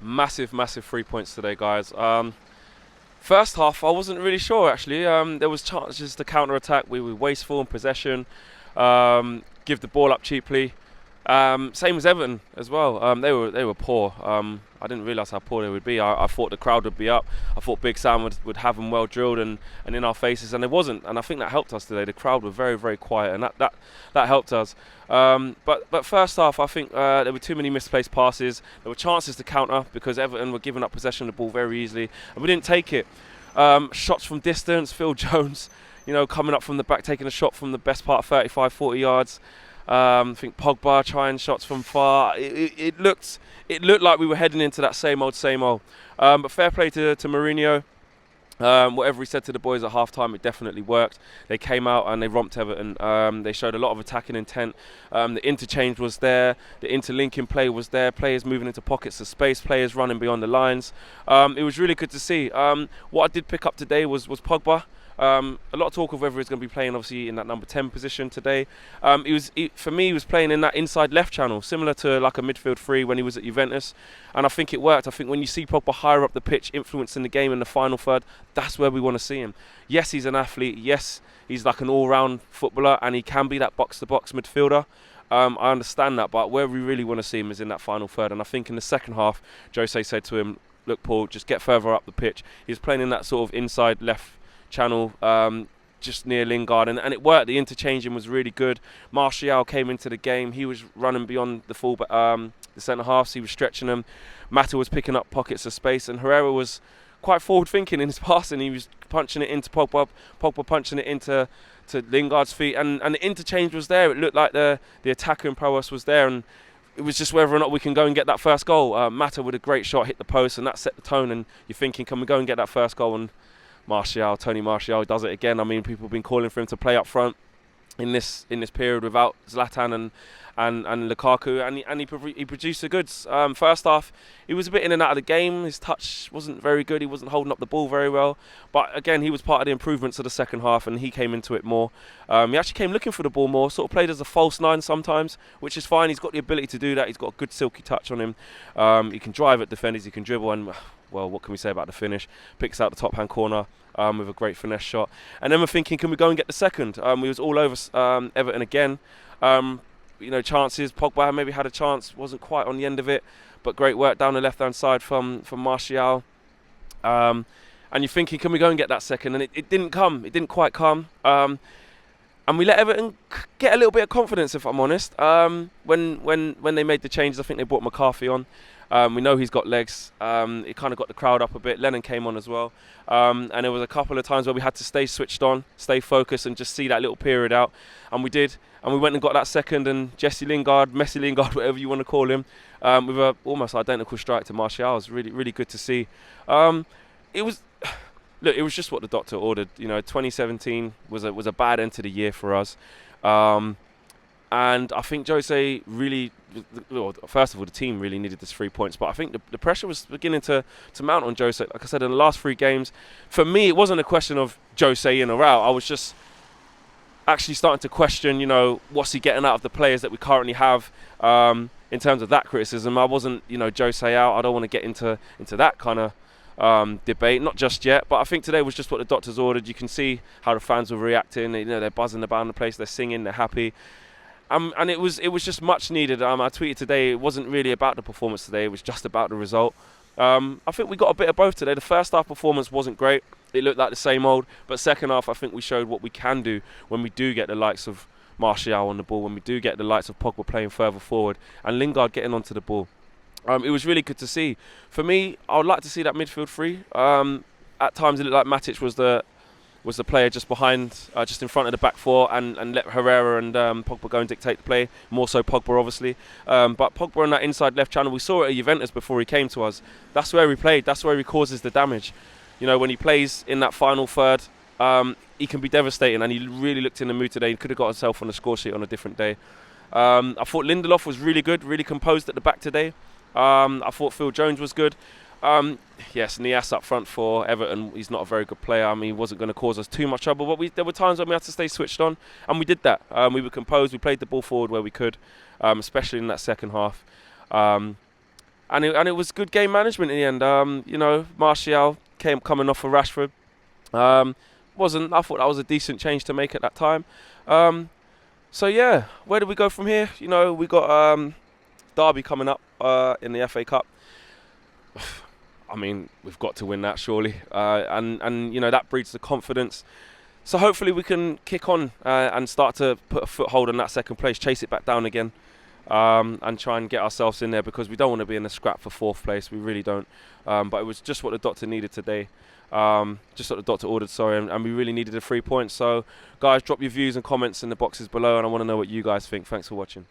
Massive, massive 3 points today, guys. First half, I wasn't really sure actually. There was chances to counter attack. We were wasteful in possession, give the ball up cheaply. Same as Everton as well. They were poor. I didn't realise how poor they would be. I thought the crowd would be up. I thought Big Sam would have them well drilled and in our faces, and it wasn't. And I think that helped us today. The crowd were very, very quiet, and that helped us. But first half, I think there were too many misplaced passes. There were chances to counter because Everton were giving up possession of the ball very easily, and we didn't take it. Shots from distance, Phil Jones, coming up from the back, taking a shot from the best part of 35, 40 yards. I think Pogba trying shots from far. It looked like we were heading into that same old. But fair play to MOURINHO. Whatever he said to the boys at half-time, it definitely worked. They came out and they romped Everton. They showed a lot of attacking intent. The interchange was there. The interlinking play was there. Players moving into pockets of space. Players running beyond the lines. It was really good to see. What I did pick up today was Pogba. A lot of talk of whether he's going to be playing, obviously, in that number 10 position today. For me, he was playing in that inside left channel, similar to like a midfield three when he was at Juventus. And I think it worked. I think when you see Pogba higher up the pitch, influencing the game in the final third, that's where we want to see him. Yes, he's an athlete. Yes, he's like an all-round footballer, and he can be that box-to-box midfielder. I understand that, but where we really want to see him is in that final third. And I think in the second half, Jose said to him, "Look, Paul, just get further up the pitch." He was playing in that sort of inside left channel, just near Lingard, and it worked. The interchanging was really good. Martial came into the game. He was running beyond the full, the centre halves. He was stretching them. Mata was picking up pockets of space, and Herrera was quite forward thinking in his passing. He was punching it into Pogba punching it into Lingard's feet, and the interchange was there. It looked like the attacking prowess was there, and it was just whether or not we can go and get that first goal. Mata with a great shot hit the post, and that set the tone, and you're thinking, can we go and get that first goal? And Tony Martial does it again. I mean, people have been calling for him to play up front in this period without Zlatan and Lukaku, and he produced the goods. First half, he was a bit in and out of the game. His touch wasn't very good. He wasn't holding up the ball very well. But again, he was part of the improvements of the second half, and he came into it more. He actually came looking for the ball more, sort of played as a false nine sometimes, which is fine. He's got the ability to do that. He's got a good silky touch on him. He can drive at defenders. He can dribble, and well, what can we say about the finish? Picks out the top-hand corner with a great finesse shot. And then we're thinking, can we go and get the second? We was all over Everton again. Chances. Pogba maybe had a chance, wasn't quite on the end of it, but great work down the left-hand side from Martial. And you're thinking, can we go and get that second? And it didn't come. It didn't quite come. And we let Everton get a little bit of confidence, if I'm honest. When they made the changes, I think they brought McCarthy on. We know he's got legs. It kind of got the crowd up a bit. Lennon came on as well. And there was a couple of times where we had to stay switched on, stay focused, and just see that little period out. And we did. And we went and got that second. And Messi Lingard, whatever you want to call him, with a almost identical strike to Martial. It was really, really good to see. It was just what the doctor ordered. 2017 was a bad end to the year for us. And I think Jose really, first of all, the team really needed this 3 points. But I think the pressure was beginning to mount on Jose. Like I said, in the last 3 games, for me, it wasn't a question of Jose in or out. I was just actually starting to question, what's he getting out of the players that we currently have in terms of that criticism. I wasn't, Jose out. I don't want to get into that kind of debate, not just yet. But I think today was just what the doctors ordered. You can see how the fans were reacting. They're buzzing about the place. They're singing. They're happy. And it was just much needed. I tweeted today, it wasn't really about the performance today. It was just about the result. I think we got a bit of both today. The first half performance wasn't great. It looked like the same old. But second half, I think we showed what we can do when we do get the likes of Martial on the ball, when we do get the likes of Pogba playing further forward, and Lingard getting onto the ball. It was really good to see. For me, I would like to see that midfield three. At times, it looked like Matic was the player just behind, just in front of the back four, and let Herrera and Pogba go and dictate the play. More so Pogba, obviously. But Pogba on that inside left channel, we saw it at Juventus before he came to us. That's where he played. That's where he causes the damage. When he plays in that final third, he can be devastating, and he really looked in the mood today. He could have got himself on the score sheet on a different day. I thought Lindelof was really good, really composed at the back today. I thought Phil Jones was good. Yes, Nias up front for Everton. He's not a very good player. I mean, he wasn't going to cause us too much trouble, but there were times when we had to stay switched on, and we did that. We were composed. We played the ball forward where we could, especially in that second half. and it was good game management in the end. You know, Martial coming off of Rashford. I thought that was a decent change to make at that time. So yeah, where do we go from here? You know, we got Derby coming up in the FA Cup. I mean, we've got to win that surely, and you know that breeds the confidence. So hopefully we can kick on and start to put a foothold on that second place, chase it back down again, and try and get ourselves in there, because we don't want to be in a scrap for fourth place. We really don't. But it was just what the doctor needed today. Just what the doctor ordered, sorry, and we really needed the 3 points. So guys, drop your views and comments in the boxes below, and I want to know what you guys think. Thanks for watching.